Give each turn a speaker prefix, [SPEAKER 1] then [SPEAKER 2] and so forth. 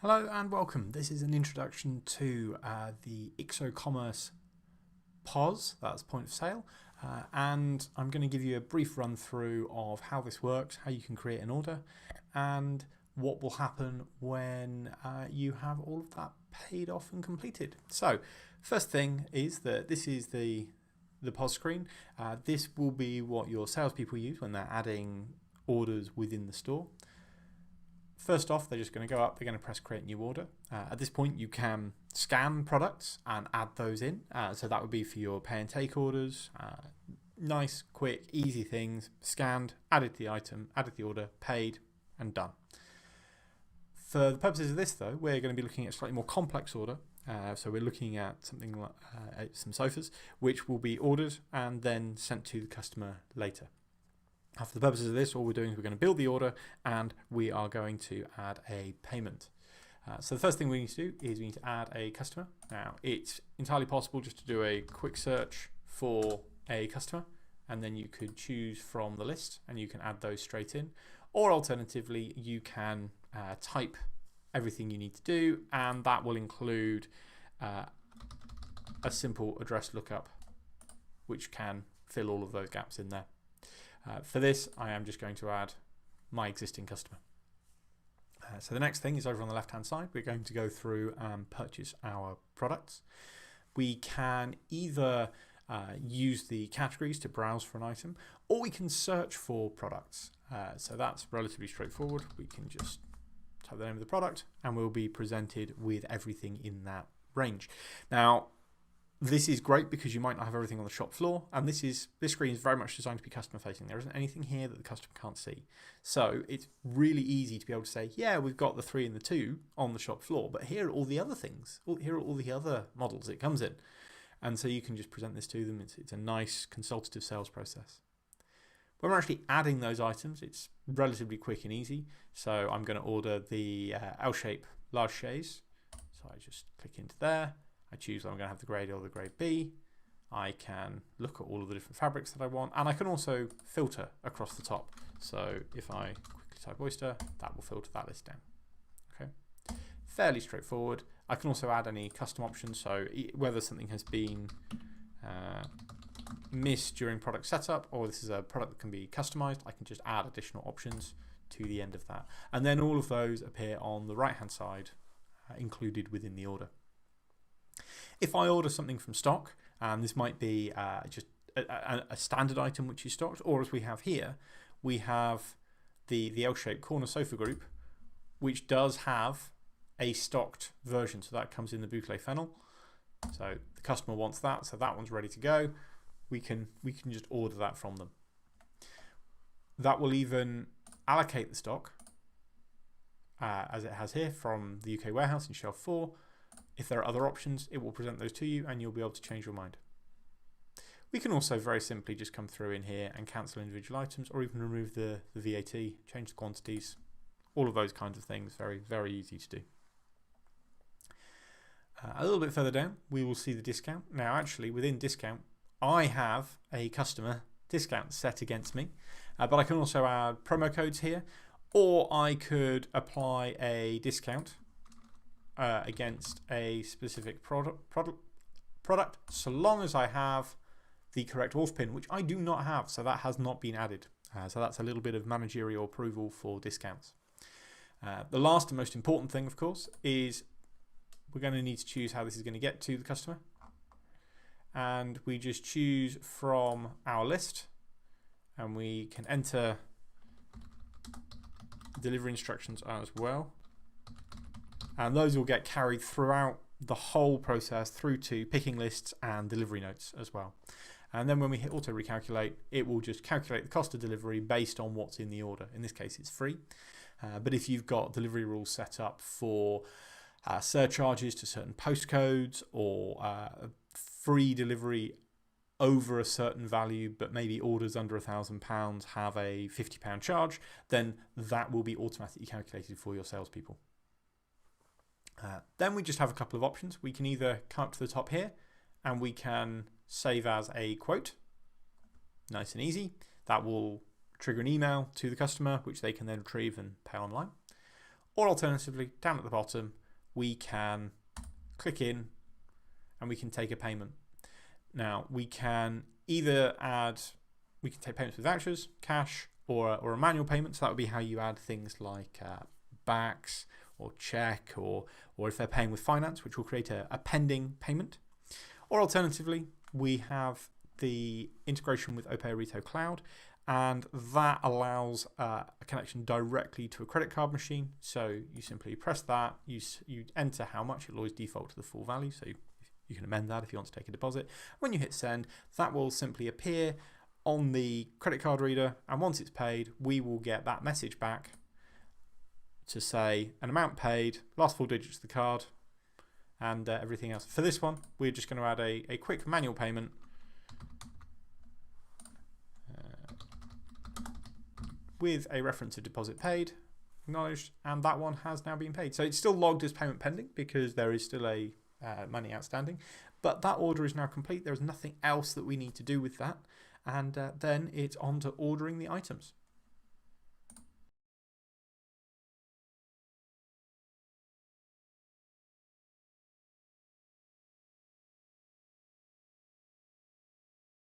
[SPEAKER 1] Hello and welcome. This is an introduction to the OMNIS POS, that's point of sale, and I'm going to give you a brief run through of how this works, how you can create an order, and what will happen when you have all of that paid off and completed. So, first thing is that this is the POS screen. This will be what your salespeople use when they're adding orders within the store. First off, they're just going to go up, they're going to press create new order. At this point, you can scan products and add those in. So that would be for your pay and take orders. Nice, quick, easy things. Scanned, added the item, added the order, paid, and done. For the purposes of this, though, we're going to be looking at a slightly more complex order. So we're looking at something like some sofas, which will be ordered and then sent to the customer later. For the purposes of this, all we're doing is we're going to build the order and we are going to add a payment. So the first thing we need to do is we need to add a customer. Now, it's entirely possible just to do a quick search for a customer and then you could choose from the list and you can add those straight in. Or alternatively, you can type everything you need to do, and that will include a simple address lookup which can fill all of those gaps in there. For this, I am just going to add my existing customer. So the next thing is over on the left-hand side. We're going to go through and purchase our products. We can either use the categories to browse for an item, or we can search for products. So that's relatively straightforward. We can just type the name of the product and we'll be presented with everything in that range. Now, this is great because you might not have everything on the shop floor, and this screen is very much designed to be customer facing. There isn't anything here that the customer can't see. So it's really easy to be able to say, yeah, we've got the 3 and the 2 on the shop floor, but here are all the other things. Here are all the other models it comes in. And so you can just present this to them. It's a nice consultative sales process. When we're actually adding those items, it's relatively quick and easy. So I'm going to order the L-shape large chaise. So I just click into there. I choose whether I'm going to have the grade A or the grade B. I can look at all of the different fabrics that I want, and I can also filter across the top. So if I quickly type oyster, that will filter that list down. Okay, fairly straightforward. I can also add any custom options, so whether something has been missed during product setup, or this is a product that can be customized, I can just add additional options to the end of that. And then all of those appear on the right-hand side, included within the order. If I order something from stock, and this might be just a standard item which is stocked, or as we have here, we have the L-shaped corner sofa group, which does have a stocked version. So that comes in the boucle fennel. So the customer wants that, so that one's ready to go. We can just order that from them. That will even allocate the stock, as it has here, from the UK warehouse in shelf 4. If there are other options, it will present those to you and you'll be able to change your mind. We can also very simply just come through in here and cancel individual items, or even remove the VAT, change the quantities, all of those kinds of things. Very, very easy to do. A little bit further down, we will see the discount. Now, actually, within discount, I have a customer discount set against me, but I can also add promo codes here, or I could apply a discount against a specific product, so long as I have the correct auth pin, which I do not have, so that has not been added. So that's a little bit of managerial approval for discounts. The last and most important thing, of course, is we're going to need to choose how this is going to get to the customer. And we just choose from our list, and we can enter delivery instructions as well. And those will get carried throughout the whole process through to picking lists and delivery notes as well. And then when we hit auto recalculate, it will just calculate the cost of delivery based on what's in the order. In this case, it's free. But if you've got delivery rules set up for surcharges to certain postcodes, or free delivery over a certain value, but maybe orders under £1,000 have a £50 charge, then that will be automatically calculated for your salespeople. Then we just have a couple of options. We can either come up to the top here and we can save as a quote. Nice and easy. That will trigger an email to the customer, which they can then retrieve and pay online. Or alternatively, down at the bottom, we can click in and we can take a payment. Now, we can either we can take payments with vouchers, cash, or a manual payment. So that would be how you add things like backs or check, or if they're paying with finance, which will create a pending payment. Or alternatively, we have the integration with OMNIS Retail Cloud, and that allows a connection directly to a credit card machine. So you simply press that, you enter how much, it'll always default to the full value, so you can amend that if you want to take a deposit. When you hit send, that will simply appear on the credit card reader, and once it's paid, we will get that message back to say an amount paid, last 4 digits of the card, and everything else. For this one, we're just going to add a quick manual payment with a reference of deposit paid, acknowledged, and that one has now been paid. So it's still logged as payment pending because there is still a money outstanding, but that order is now complete. There is nothing else that we need to do with that, and then it's on to ordering the items.